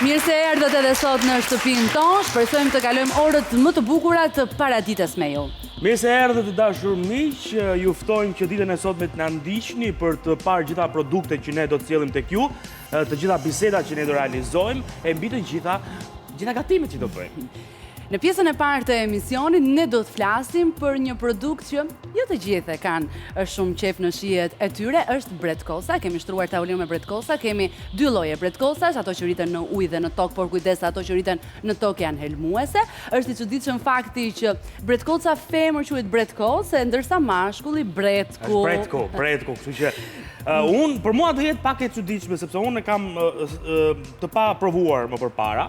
Mirë se erdhët edhe sot në shtëpinë tonë, shpresojmë të kalojmë orët më të bukura të paradites me ju. Mirë se erdhët të dashur miq, ju ftojmë që ditën e sotme të na ndiqni për të parë gjitha produktet që ne do të sjellim tek ju, të gjitha bisedat që ne do realizojmë e mbi të gjitha gatimet që do bëjmë. Në pjesën e parë të emisionit, ne do të flasim për një produkt që jo të gjithë e kanë shumë qef në shijet e tyre, është bretkosa. Kemi shtruar tavolinë me bretkosa, kemi dy lloje bretkosash, ato që rriten në ujë dhe në tokë, por kujdes, ato që rriten në tokë janë helmuese. Është i çuditshëm fakti që bretkosa femër quhet bretkosë, ndërsa mashkulli bretku. Bretku, kështu që unë për mua do jetë pak e çuditshme sepse unë e kam të pa provuar më përpara.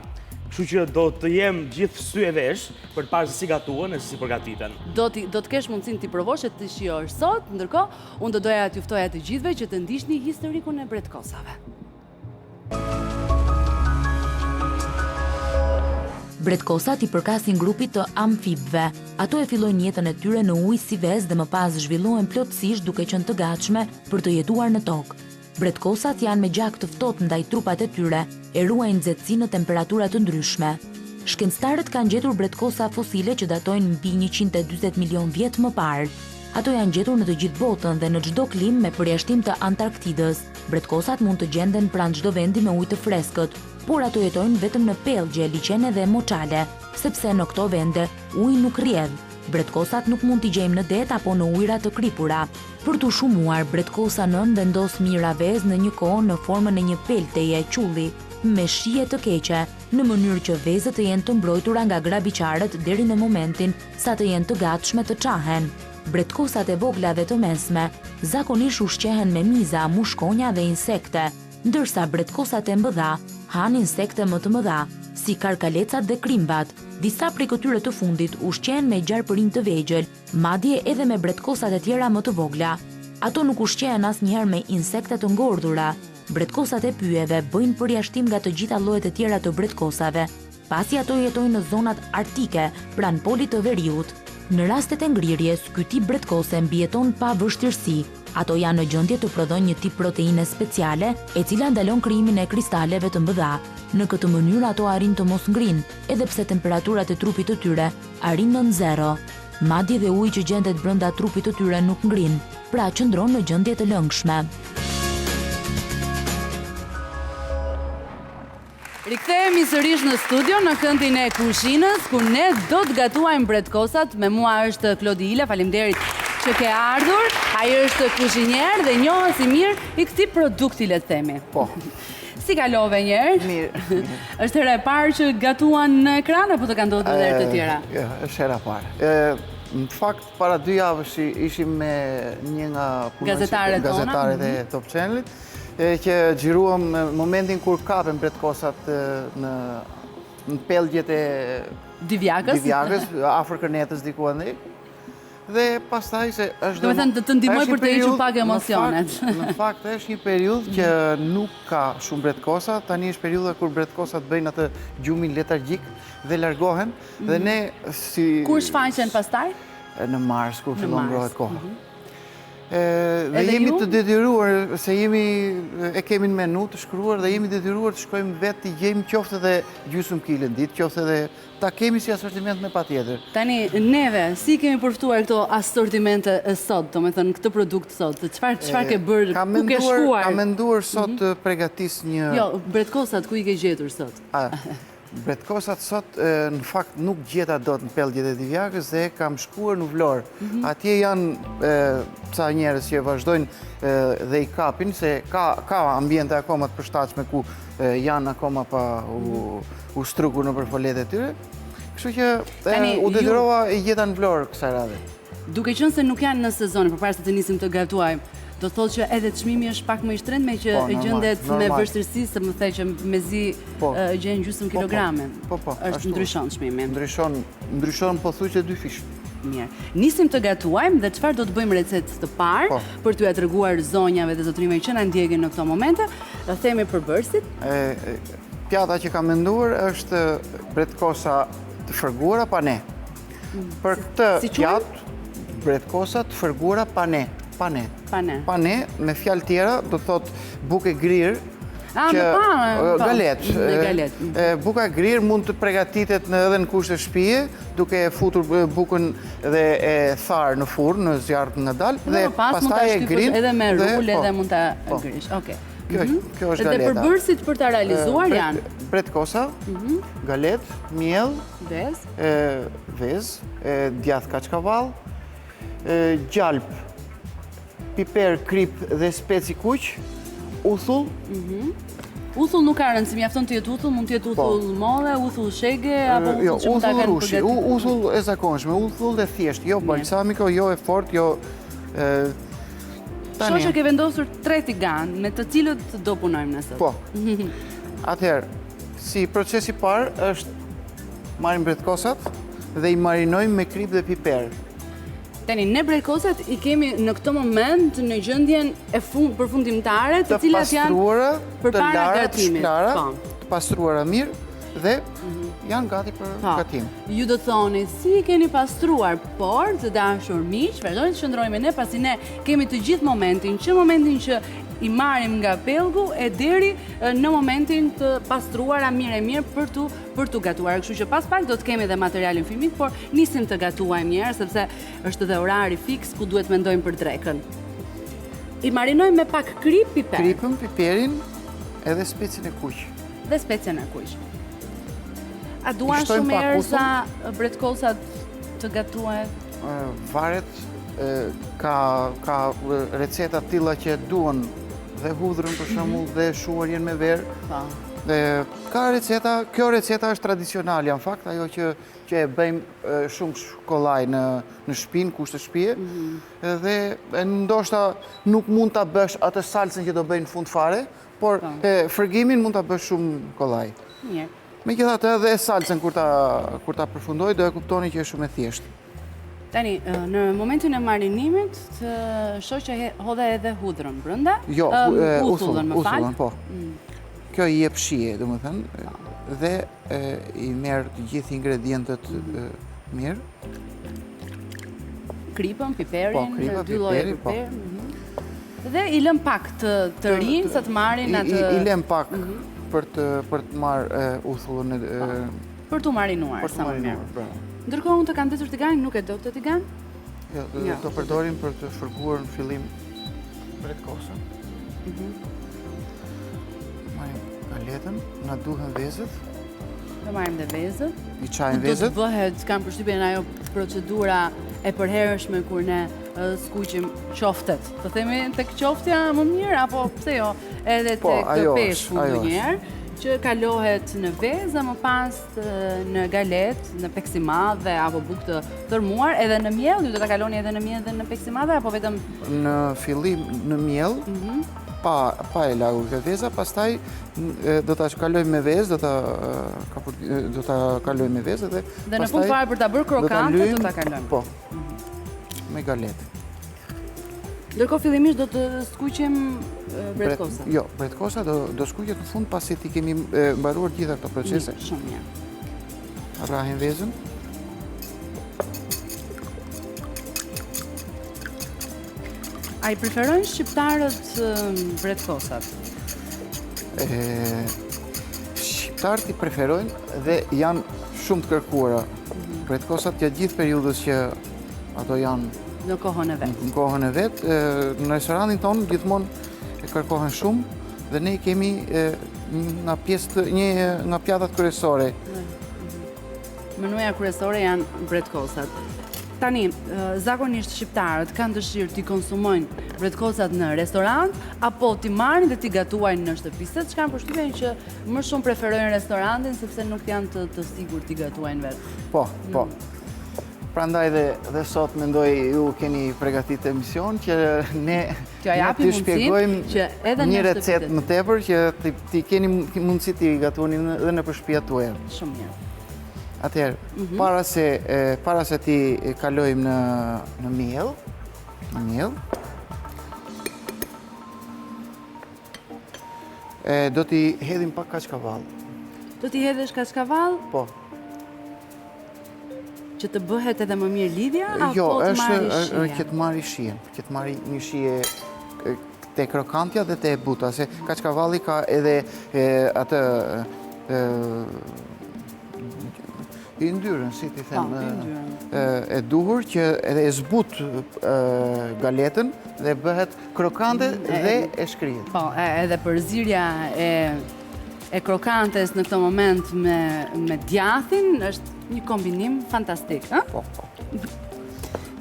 Kështu që do të jem gjithë sy e vesh për të parë se si gatuan e si përgatiten. Do të kesh mundësinë ti provosh e të shijosh sot, ndërkohë unë do doja t'ju ftoja të gjithëve që të ndiqni historikun e bretkosave. Bretkosat i përkasin grupit të amfibëve. Ato e fillojnë jetën e tyre në ujë si vezë dhe më pas zhvillohen plotësisht duke qenë të gatshme për të jetuar në tokë. Bretkosat janë me gjak të ftohtë ndaj trupat e tyre, e ruajnë nxehtësinë në temperatura të ndryshme. Shkencëtarët kanë gjetur bretkosa fosile që datojnë mbi 140 milion vjet më parë. Ato janë gjetur në të gjithë botën dhe në çdo klimë me përjashtim të Antarktidës. Bretkosat mund të gjenden pranë çdo vendi me ujë të freskët, por ato jetojnë vetëm në pellgje, liçene dhe moçale, sepse në këto vende uji nuk rrjedh. Bretkosat nuk mund t'i gjejmë në det apo në ujëra të kripura. Për t'u shumuar, bretkosa nën vendos mira vezë në një kohë në formën e një pelteje qulli, me shije të keqe, në mënyrë që vezët të jenë të mbrojtura nga grabiqarët deri në momentin sa të jenë të gatshme të çahen. Bretkosat e vogla dhe të mesme zakonisht ushqehen me miza, mushkonja dhe insekte, ndërsa bretkosat e mëdha han insekte më të mëdha, si karkalecat dhe krimbat. Disa prej këtyre të fundit ushqehen me gjarpërinj të vegjël, madje edhe me bretkosat e tjera më të vogla. Ato nuk ushqehen asnjëherë me insekte të ngordhura. Bretkosat e pyjeve bëjnë përjashtim nga të gjitha llojet e tjera të bretkosave, pasi ato jetojnë në zonat arktike, pranë polit të veriut. Në rastet e ngrirjes, ky tip bretkose mbijeton pa vështirësi. Ato janë në gjendje të prodhojnë një tip proteine speciale, e cila ndalon krijimin e kristaleve të mëdha. Në këtë mënyrë ato arrin të mos ngrinë, edhe pse temperaturat e trupit të tyre arrin në zero. Madje dhe uji që gjendet brenda trupit të tyre nuk ngrin, pra qëndron në gjendje të lëngshme. Rikthehemi sërish në studio në këndin e kushinës, ku ne do të gatuajmë bretkosat. Me mua është Klodi Ila, faleminderit që ke ardhur. Ai është kuzhinier dhe njohës i mirë i këtij produkti, le të themi. Po. Si kalove njerë? Mirë. Është hera e parë që gatuan në ekran apo të kanë ndodhur edhe herë të tjera? Është hera e parë. Në fakt, para 2 javësh ishim me një nga gazetaret e Top Channelit, që xhiruam momentin kur kapen bretkosat në pellgjet e divjakës, afër Kërnetës diku andej. Dhe pastaj se është... Do me thënë të ndihmoj për të hequr pak emocionet. Në fakt është një periudhë që nuk ka shumë bretkosa, tani është periudha kur bretkosat bëjnë atë gjumin letargjik dhe largohen, dhe ne si... Kur shfaqen pastaj? Në mars, kur fillon ngrohet koha. Dhe jemi të detyruar, se e kemi në menu të shkruar dhe jemi detyruar të shkojmë vetë të gjejmë qoftë edhe gjysmë kile në ditë, qoftë edhe ta kemi si asortiment me patjetër. Tani, neve, si kemi përftuar këto asortimente sot, do me thënë këtë produkt sot, çfarë ke bërë, ku ke shkuar? Kam menduar sot të përgatis një... Jo, bretkosat ku i ke gjetur sot? Bretkosat sot në fakt nuk gjeta dot në pellgjet e divjakës dhe kam shkuar në Vlorë. Atje janë ca njerëz që vazhdojnë dhe i kapin, se ka ambiente akoma të përshtatshme ku janë akoma pa u strukur në përfolet e tyre. Kështu që u detyrova i gjeta në Vlorë kësaj radhe. Duke qenë se nuk janë në sezon, përpara se të nisim të gatuajmë, do thotë që edhe çmimi është pak më i shtrenjtë me që gjendet me vështirësi, se më the që mezi gjen gjysmë kilograme. Është ndryshon çmimi. Ndryshon pothuajse 2 fish. Mirë. Nisim të gatuajmë dhe çfarë do të bëjmë recetë të parë për t'ju treguar zonjave dhe zotërimeve që na ndjekin në këto momente. Do themi përbërësit. Pjata që kam menduar është bretkosa të fërguara pa ne. Për këtë pjatë, bretkosa të fërguara pa ne. Pane, me fjalë tjera, do thot buke grirë, Galet. Buka grirë mund të pregatitet edhe në kushte shtëpie, duke futur bukën dhe e tharë në furrë, në zjarr nga dalë, dhe pastaj e grinë edhe me rul edhe mund ta grish. Okej. Kjo është galeta. Dhe përbërësit për ta realizuar janë bretkosa, galet, miell, vezë, djath kaçkavall, gjalp, piper, krip dhe speci kuq, uthull. Uthull nuk ka rëndësi, mjafton të jetë uthull, mund të jetë uthull modhe, uthull shege, apo uthull që mund ta kenë rushi, uthull e zakonshme, uthull dhe thjesht, jo balsamiko, jo e fort, jo... Shoqë ke vendosur 3 tigan, me të cilët do punojmë nësot. Po. Atëherë, si procesi parë është marrim bretkosat dhe i marinojmë me krip dhe piper. Tani, ne bretkosat i kemi në këtë moment në gjendjen e përfundimtare, të cilat janë përpara gatimit. Të pastruara mirë dhe janë gati për gatim. Ju do thoni, si i keni pastruar, por të dashur miq, vazhdojmë të shndrojmë ne, pasi ne kemi të gjithë momentin që i marrim nga pellgu e deri në momentin të pastruara mirë për të gatuar. Kështu që pas pak do të kemi edhe materialin filmik, por nisim të gatuajmë një herë sepse është dhe orari fiks ku duhet mendojmë për drekën. I marinojmë me pak krip, piper. Kripën, piperin edhe specin e kuq. Dhe specin e kuq. A duan shumë herë sa bretkosat të gatuhet? Varet, ka receta tilla që duan dhe hudhrën për shembull dhe shuarjen me verë. Dhe ka receta, kjo receta është tradicionale në fakt, ajo që e bëjmë shumë shkollaj në shtëpinë, kushte shtëpie, dhe ndoshta nuk mund ta bësh atë salsën që do bëjnë në fund fare, por fërgimin mund ta bësh shumë kollaj. Mirë. Megjithatë edhe salsën kur ta përfundoj do e kuptoni që është shumë e thjeshtë. Tani, në momentin e marinimit, shoqja hodhe edhe hudhrën brenda? Jo, uthullën, më fal. Po. Kjo i jep shije, domethënë, dhe i merr të gjithë ingredientët mirë. Kripën, piperin, 2 lloje piper. Dhe i lëm pak të rinë sa të marrin atë. I lëm pak për të marrë uthullën për të marinuar sa më mirë. Ndërkohë unë të kam desur tigan, nuk e do të tigan? Jo, do përdorim për të shfërguar në fillim bretkosën. Marrim galetën, na duhen vezët. Do marrim dhe vezët. I çajmë vezët. Do të bëhet, kam përshtypjen ajo procedura e përhershme kur ne skuqim qoftet. Të themi tek qoftja më mirë, apo pse jo, edhe tek peshku ndonjëherë, që kalohet në vezë, më pas në galet, në peksimadhe apo bukë të tërmuar, edhe në miell, ju do ta kaloni edhe në miell dhe në peksimadhe apo vetëm në fillim në miell, pa e lagur këtë veza, pastaj do ta kalojmë me vezë, do ta kalojmë me vezë dhe në fund fare për ta bërë krokante do ta kalojmë. Po. Me galet. Ndërkohë fillimisht do të skuqim bretkosa. Jo, bretkosa do skuqet në fund pasi ti kemi mbaruar gjitha këto procese. Shumë mirë. Rrahim vezën. A i preferojnë shqiptarët bretkosat? Shqiptarët i preferojnë dhe janë shumë të kërkuara. Bretkosat gjatë gjithë periudhës që ato janë në kohën e vetë. Në kohën e vetë, në restorantin tonë gjithmonë e kërkohen shumë dhe ne kemi një nga pjatat kryesore. Menuja kryesore janë bretkosat. Tani, zakonisht shqiptarët kanë dëshirë t'i konsumojnë bretkosat në restorant, apo t'i marrin dhe t'i gatuajnë në shtëpi, se që kanë përshtypjen që më shumë preferojnë restorantin, sepse nuk janë të sigurt t'i gatuajnë vetë. Po. Prandaj dhe sot mendoj ju keni përgatitur emision që ne t'ju shpjegojmë një recetë më tepër që ti keni mundësi t'i gatuani edhe në shtëpiat tuaja. Shumë mirë. Atëherë, para se ti kalojmë në miell, do t'i hedhim pak kaçkavall. Do t'i hedhësh kaçkavall? Po. Që të bëhet edhe më mirë lidhja, jo, apo të marrë është që të marrë shijen, që të marrë një shije te krokantja dhe te buta, se kaçkavalli ka edhe atë i ndyrën, si ti them, e duhur që edhe e zbut galetën dhe bëhet krokante dhe e shkrihet. Po, edhe përzirja e krokantes në këto moment me djathin është një kombinim fantastik. Po.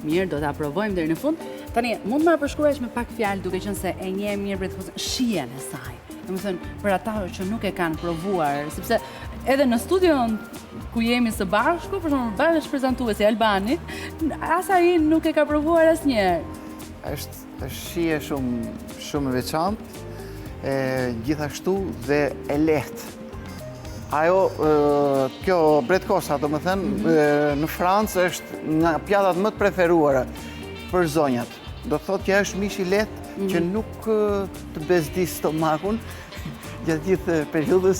Mirë, do ta provojmë deri në fund. Tani, mund më përshkruash me pak fjalë duke qenë se e njeh mirë bretkosën, shijen e saj. Domethënë, për ata që nuk e kanë provuar, sepse edhe në studion ku jemi së bashku, për shembull, bashkë prezantuesi Albani, as ai nuk e ka provuar asnjëherë. Është shije shumë e veçantë, gjithashtu dhe e lehtë. Kjo bretkosa, domethënë, në Francë është nga pjatat më të preferuara për zonjat. Do thotë që është mish i lehtë që nuk të bezdis stomakun gjatë gjithë periudhës,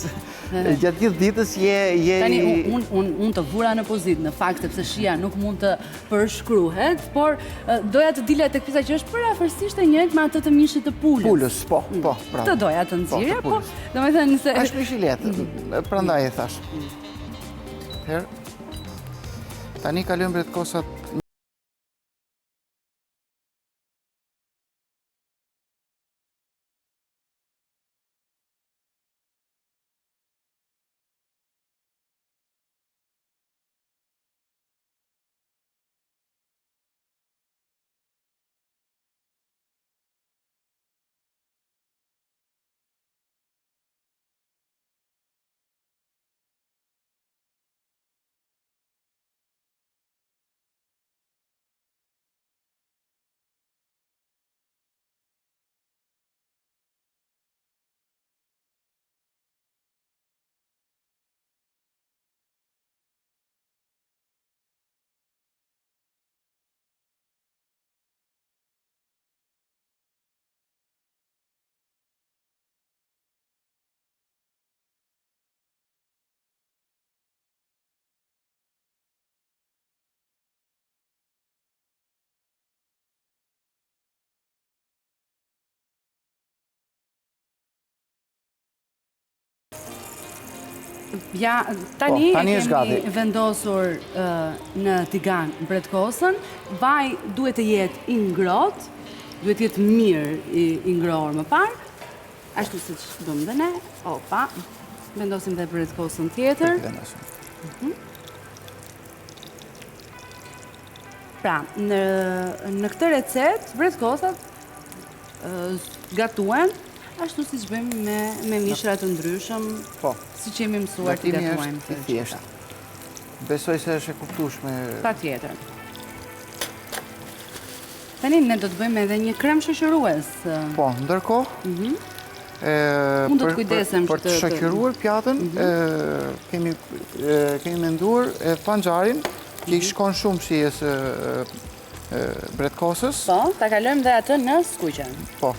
gjatë gjithë ditës je... Tani, unë të vura në pozitë, në fakt, sepse shija nuk mund të përshkruhet, por doja të dile tek pjesa që është përafërsisht e njëjtë me atë të mishit të pulës. Pulës, po, bravo. Të doja të nxirja, të po, pulës. domethënë se... Është mish i lehtë, prandaj e thash. Herë, tani kalojmë bretkosat. Ja, tani tani e është gati. kemi vendosur në tigan bretkosën. Vaj duhet të jetë i ngrohtë, duhet të jetë mirë i ngrohur më parë. Ashtu siç bëmë dhe ne. Opa. Vendosim dhe bretkosën tjetër. Pra, në këtë recetë bretkosat gatuhen ashtu siç bëjmë me mishra të ndryshëm. Po. Siç jemi mësuar të Gatimi gatuajmë. është i thjeshtë. Besoj se është e kuptueshme. Patjetër. Tani ne do të bëjmë edhe një krem shoqërues. Po, ndërkohë, Unë do të kujdesem për të shoqëruar pjatën, kemi menduar panxharin, që i shkon shumë shijes bretkosës. Po, ta kalojmë dhe atë në skuqe. Po.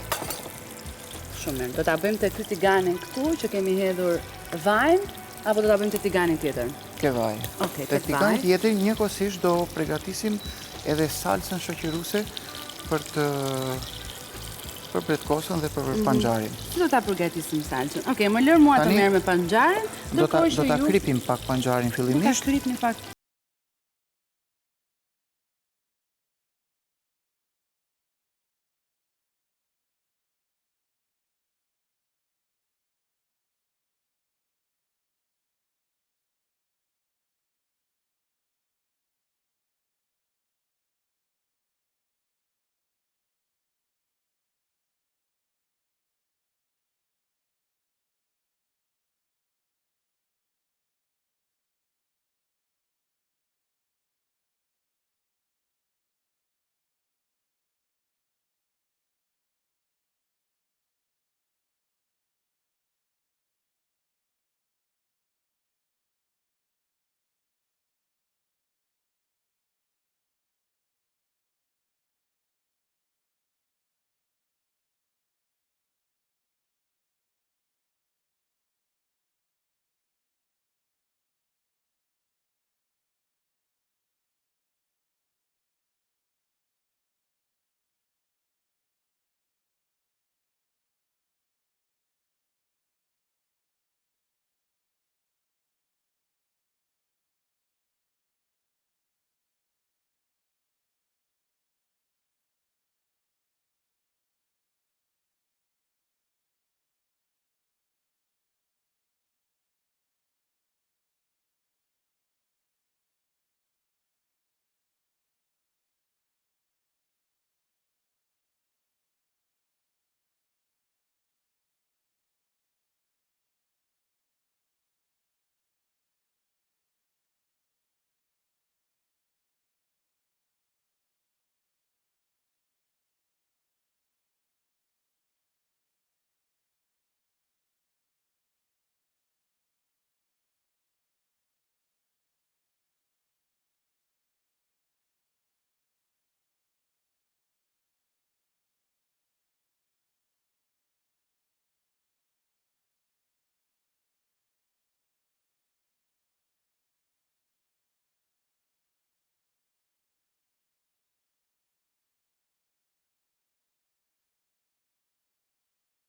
Shumë mirë. Do ta bëjmë te ky tiganin këtu që kemi hedhur vajin, apo do ta bëjmë te tiganin tjetër? Ke vaj. Okej, Te tek tigan vaj. tjetër njëkohësisht do përgatisim edhe salsën shoqëruese për bretkosën dhe për panxharin. Si do ta përgatisim salsën? Okej, më lër mua të Tani, merr me panxharin, Do ndërkohë që ta ju kripim pak panxharin ta fillimisht. kripni pak.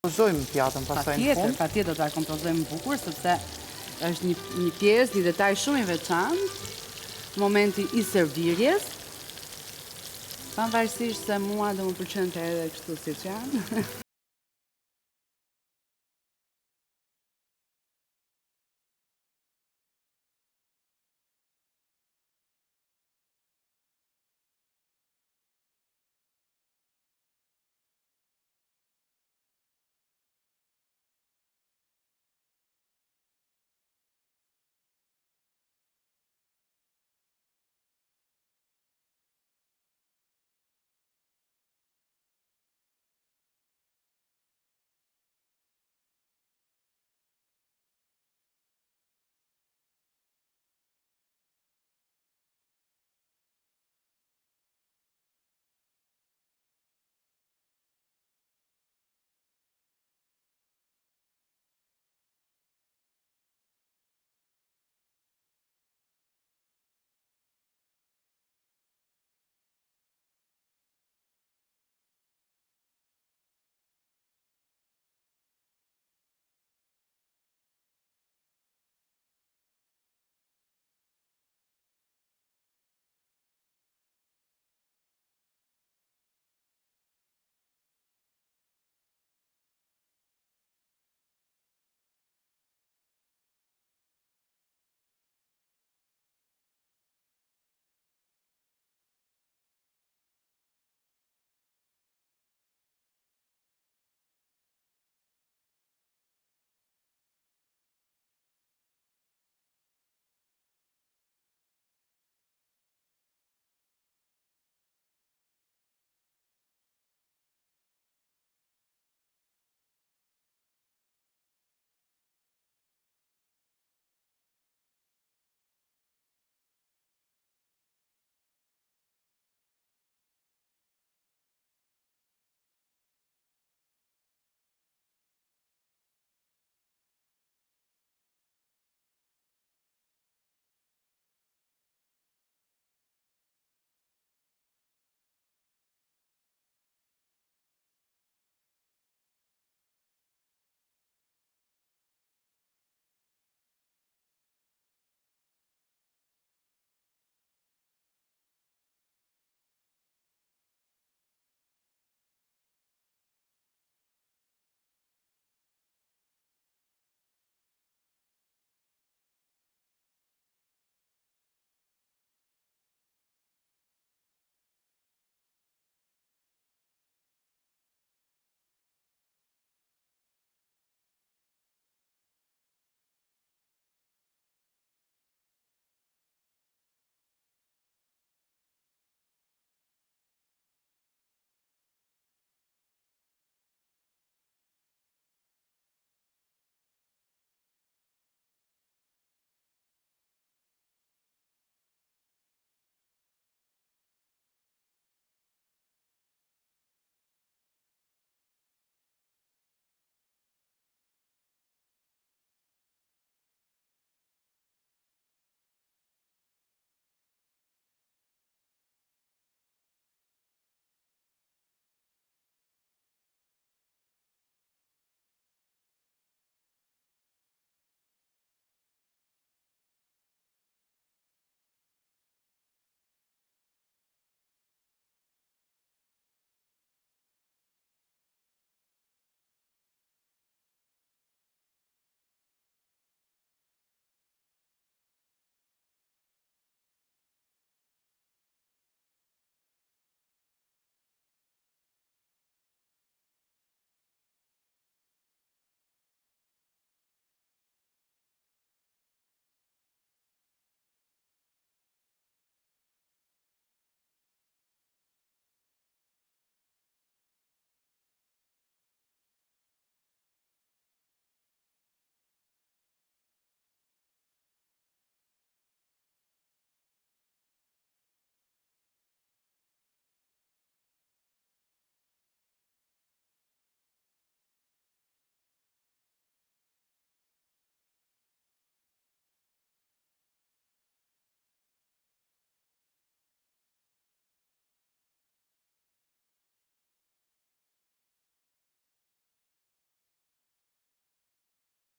Kompozojmë pjatën pastaj në fund. Patjetër do ta kompozojmë bukur sepse është një pjesë, një detaj shumë i veçantë, momenti i servirjes. Pavarësisht se mua do më pëlqente edhe kështu siç janë.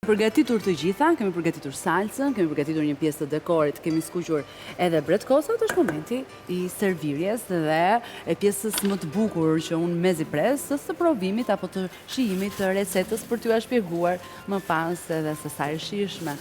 Përgatitur të gjitha, kemi përgatitur salsën, kemi përgatitur një pjesë të dekorit, kemi skuqur edhe bretkosat, është momenti i servirjes dhe e pjesës më të bukur që unë mezi pres, së provimit apo të shijimit të recetës për t'ju shpjeguar më pas edhe se sa e shijshme.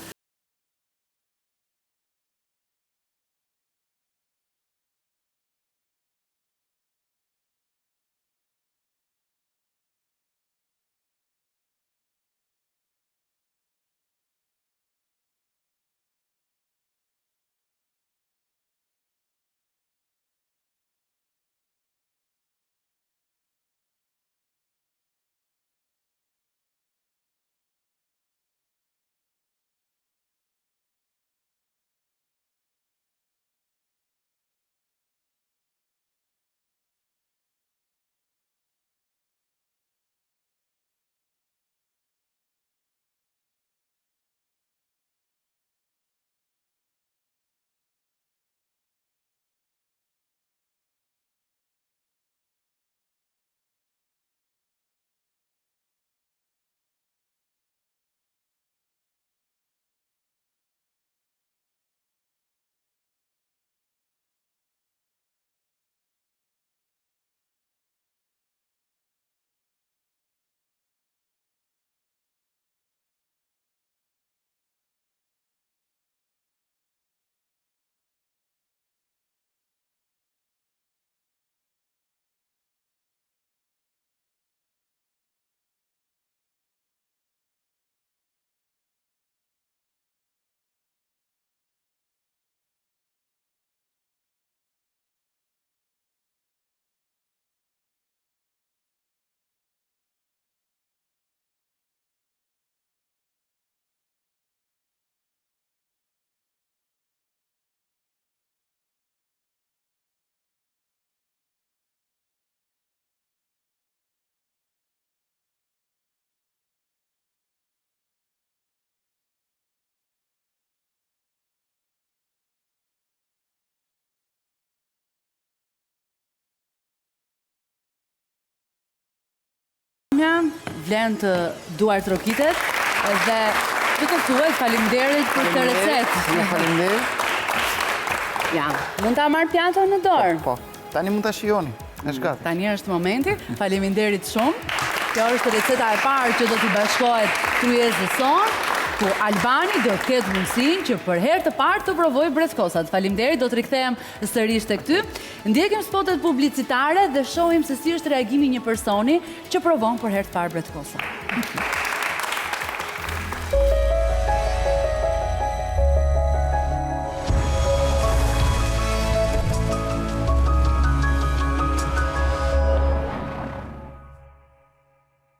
Vlen të duar trokitet dhe të kuptuhet faleminderit për të recetë. Faleminderit. Ja, mund ta marr pjatën në dorë? Po, tani mund ta shijoni. Është gati. Tani është momenti. Faleminderit shumë. Kjo është receta e parë që do t'i bashkohet kryesës sonë, ku Albani do të ketë mundësinë që për herë të parë të provojë bretkosat. Faleminderit, do të rikthehem sërish tek ty. Ndjekim spotet publicitare dhe shohim se si është reagimi një personi që provon për herë të parë bretkosat.